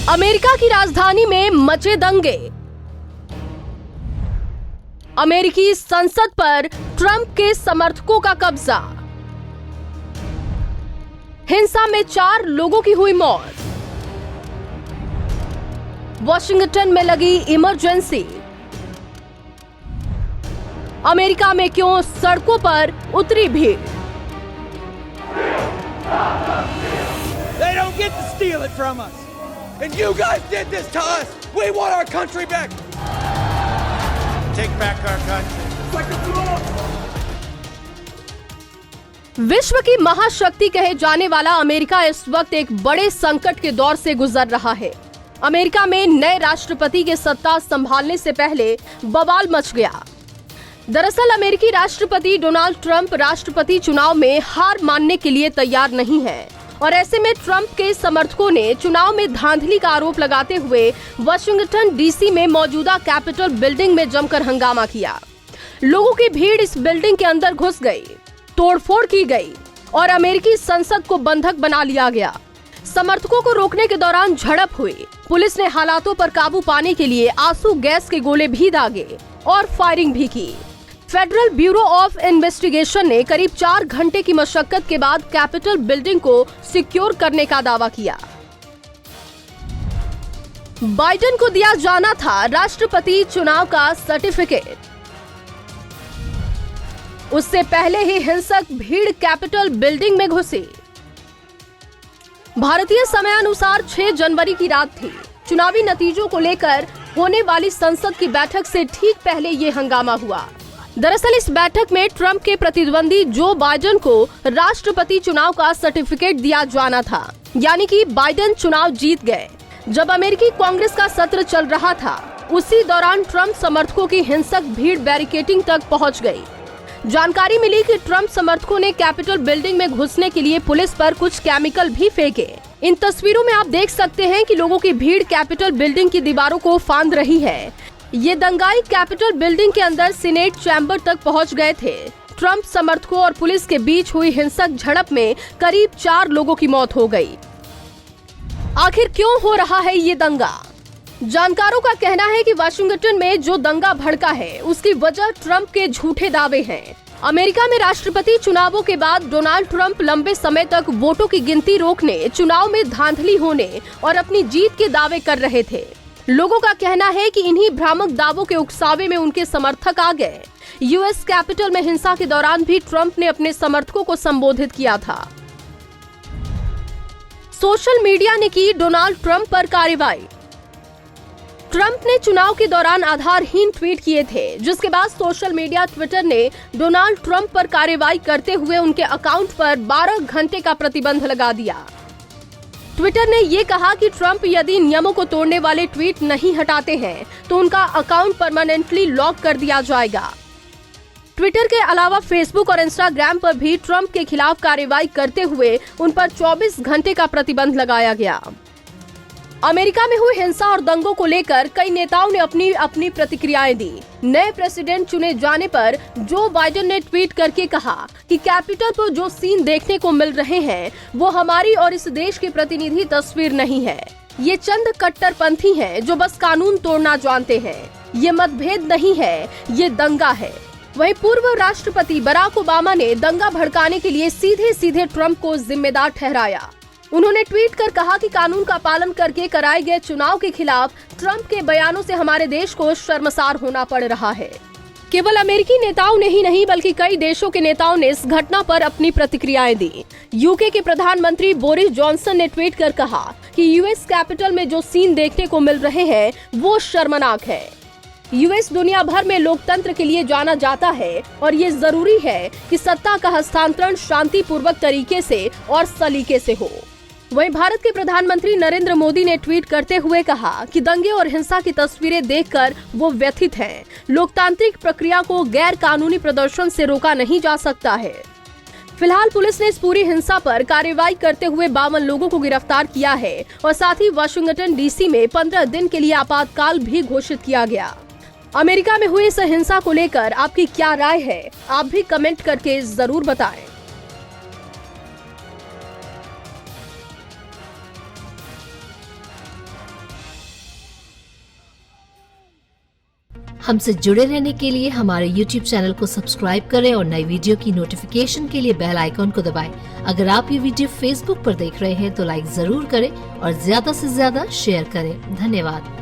America की राजधानी में मचे दंगे। अमेरिकी संसद पर ट्रंप के समर्थकों का कब्जा। हिंसा में 4 लोगों की हुई मौत। वॉशिंगटन में लगी इमरजेंसी। अमेरिका में क्यों सड़कों पर उतरी भीड़। They don't get to steal it from us. And you guys did this to us. We want our country back. Take back our country. विश्व की महाशक्ति कहे जाने वाला अमेरिका इस वक्त एक बड़े संकट के दौर से गुजर रहा है। अमेरिका में नए राष्ट्रपति के सत्ता संभालने से पहले बवाल मच गया। दरअसल अमेरिकी राष्ट्रपति डोनाल्ड ट्रंप राष्ट्रपति चुनाव में हार मानने के लिए तैयार नहीं है और ऐसे में ट्रंप के समर्थकों ने चुनाव में धांधली का आरोप लगाते हुए वाशिंगटन डीसी में मौजूदा कैपिटल बिल्डिंग में जमकर हंगामा किया। लोगों की भीड़ इस बिल्डिंग के अंदर घुस गई, तोड़फोड़ की गई और अमेरिकी संसद को बंधक बना लिया गया। समर्थकों को रोकने के दौरान झड़प हुई। पुलिस ने हालातों पर काबू पाने के लिए आंसू गैस के गोले भी दागे और फायरिंग भी की। फेडरल ब्यूरो ऑफ इन्वेस्टिगेशन ने करीब 4 घंटे की मशक्कत के बाद कैपिटल बिल्डिंग को सिक्योर करने का दावा किया। बाइडेन को दिया जाना था राष्ट्रपति चुनाव का सर्टिफिकेट। उससे पहले ही हिंसक भीड़ कैपिटल बिल्डिंग में घुसी। भारतीय समयानुसार 6 जनवरी की रात थी। चुनावी नतीजों को लेकर होने वाली संसद की बैठक से ठीक पहले ये हंगामा हुआ। दरअसल इस बैठक में ट्रंप के प्रतिद्वंदी जो बाइडेन को राष्ट्रपति चुनाव का सर्टिफिकेट दिया जाना था, यानी कि बाइडेन चुनाव जीत गए। जब अमेरिकी कांग्रेस का सत्र चल रहा था, उसी दौरान ट्रंप समर्थकों की हिंसक भीड़ बैरिकेडिंग तक पहुंच गई। जानकारी मिली कि ट्रंप समर्थकों ने कैपिटल बिल्डिंग में घुसने के लिए पुलिस पर कुछ केमिकल भी फेंके। इन तस्वीरों में आप देख सकते हैं कि लोगों की भीड़ कैपिटल बिल्डिंग की दीवारों को फांद रही है। ये दंगाई कैपिटल बिल्डिंग के अंदर सीनेट चैम्बर तक पहुंच गए थे। ट्रंप समर्थकों और पुलिस के बीच हुई हिंसक झड़प में करीब 4 लोगों की मौत हो गई। आखिर क्यों हो रहा है ये दंगा? जानकारों का कहना है कि वाशिंगटन में जो दंगा भड़का है, उसकी वजह ट्रंप के झूठे दावे हैं। अमेरिका में राष्ट्रपति चुनावों के बाद डोनाल्ड ट्रंप लंबे समय तक वोटों की गिनती रोकने, चुनाव में धांधली होने और अपनी जीत के दावे कर रहे थे। लोगों का कहना है कि इन्हीं भ्रामक दावों के उकसावे में उनके समर्थक आ गए। यूएस कैपिटल में हिंसा के दौरान भी ट्रंप ने अपने समर्थकों को संबोधित किया था। सोशल मीडिया ने की डोनाल्ड ट्रंप पर कार्रवाई। ट्रंप ने चुनाव के दौरान आधारहीन ट्वीट किए थे, जिसके बाद सोशल मीडिया ट्विटर ने डोनाल्ड ट्रंप पर कार्रवाई करते हुए उनके अकाउंट पर 12 घंटे का प्रतिबंध लगा दिया। ट्विटर ने ये कहा कि ट्रंप यदि नियमों को तोड़ने वाले ट्वीट नहीं हटाते हैं तो उनका अकाउंट परमानेंटली लॉक कर दिया जाएगा। ट्विटर के अलावा फेसबुक और इंस्टाग्राम पर भी ट्रंप के खिलाफ कार्रवाई करते हुए उन पर 24 घंटे का प्रतिबंध लगाया गया। अमेरिका में हुई हिंसा और दंगों को लेकर कई नेताओं ने अपनी अपनी प्रतिक्रियाएं दी। नए प्रेसिडेंट चुने जाने पर जो बाइडेन ने ट्वीट करके कहा कि कैपिटल पर जो सीन देखने को मिल रहे हैं वो हमारी और इस देश की प्रतिनिधि तस्वीर नहीं है। ये चंद कट्टरपंथी हैं जो बस कानून तोड़ना जानते हैं। ये मतभेद नहीं है, ये दंगा है। वहीं पूर्व राष्ट्रपति बराक ओबामा ने दंगा भड़काने के लिए सीधे सीधे ट्रंप को जिम्मेदार ठहराया। उन्होंने ट्वीट कर कहा कि कानून का पालन करके कराए गए चुनाव के खिलाफ ट्रंप के बयानों से हमारे देश को शर्मसार होना पड़ रहा है। केवल अमेरिकी नेताओं ने ही नहीं बल्कि कई देशों के नेताओं ने इस घटना पर अपनी प्रतिक्रियाएं दी। यूके के प्रधानमंत्री बोरिस जॉनसन ने ट्वीट कर कहा कि यूएस कैपिटल में जो सीन देखने को मिल रहे हैं वो शर्मनाक है। यूएस दुनिया भर में लोकतंत्र के लिए जाना जाता है और ये जरूरी है कि सत्ता का हस्तांतरण शांतिपूर्वक तरीके से और सलीके से हो। वहीं भारत के प्रधानमंत्री नरेंद्र मोदी ने ट्वीट करते हुए कहा कि दंगे और हिंसा की तस्वीरें देखकर वो व्यथित हैं। लोकतांत्रिक प्रक्रिया को गैर कानूनी प्रदर्शन से रोका नहीं जा सकता है। फिलहाल पुलिस ने इस पूरी हिंसा पर कार्रवाई करते हुए 52 लोगों को गिरफ्तार किया है और साथ ही वाशिंगटन डीसी में 15 दिन के लिए आपातकाल भी घोषित किया गया। अमेरिका में हुई इस हिंसा को लेकर आपकी क्या राय है? आप भी कमेंट करके जरूर बताएं। हमसे जुड़े रहने के लिए हमारे YouTube चैनल को सब्सक्राइब करें और नई वीडियो की नोटिफिकेशन के लिए बेल आइकॉन को दबाएं। अगर आप ये वीडियो Facebook पर देख रहे हैं तो लाइक जरूर करें और ज्यादा से ज्यादा शेयर करें। धन्यवाद।